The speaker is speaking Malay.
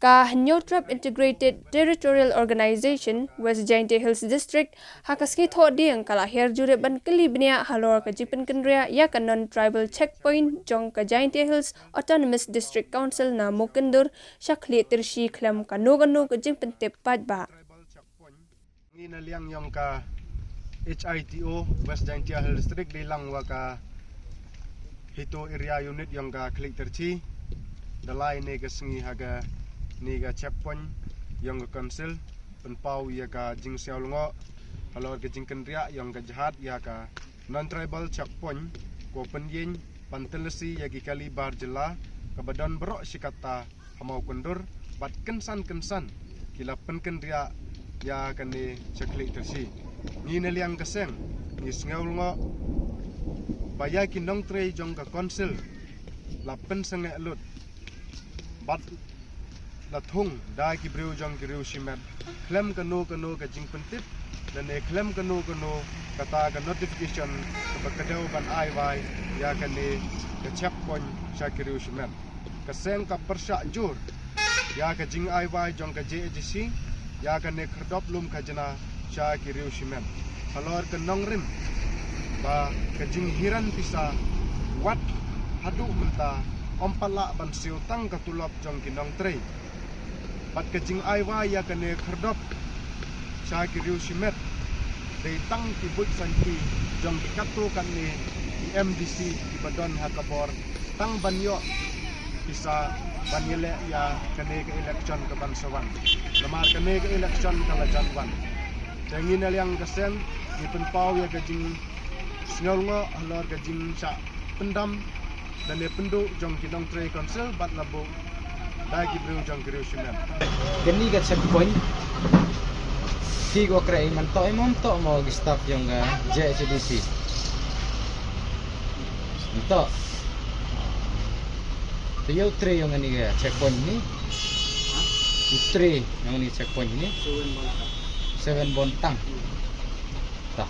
ka Nyotrap Integrated Territorial Organization West Jaintia Hills District hakaski tho diang kala her jure ban kelibnia halor ka jipen kendria ya ka non tribal checkpoint jong ka Jaintia Hills Autonomous District Council na mukendur syakli tirshi klam ka nogano ka jipen tepat ba ngina liang yong ka HITO West Jaintia Hills District dilang wa ka hito area unit yong ka klik terci dalai ne ka sengi haga ni ga checkpoint yang ga council penpau ya ga jing siaulngo halor ga jing kendria yang ga jahat ya ga non tribal checkpoint ko penyin pantelesi ya gi kali bar jela ka badan berok sikata hamau kundur bat kensan kila pen kendria ya kan ni ceklik tersi ni ne liang keseng ni siaulngo baya kinong tre jong ga council lapen senge lut bat la thung dai ki breu jong ki reu shimet klem kanu ka jing pentip dan ne klem kanu kata ka notification ka kadau ban ai vai ya kan ne ka checkpoint sha ki reu shimet ka seng ka persha jur ya ka jing ai vai jong ka JGC ya kan ne khrdop lum ka jana sha ki reu shimet halor ka nongrim ba ka jing hiran pisa wat hadu menta ompala ban siu tang ka tulop jong kinong trei bat ka jing ai wa ya ka ne khrdop cha ki riu shimet dei tang ti but santi jong katu kan ni MDC di badon hakabor tang banyo bisa banile ya ka ne ka election ka bansawan lamar ka ne ka election ka la janwan tengin yang kesen di penpau ya ka jing snolngo halor ka jing cha pendam dan dia penduk jong kinong tray council bat labo dai ki breu jong kireu shimen gani ga checkpoint ki go krai man to imom to mo staff jong ga JCDC to yo tray yang ni ga checkpoint ni tray yang ni checkpoint ni 7 bontang ta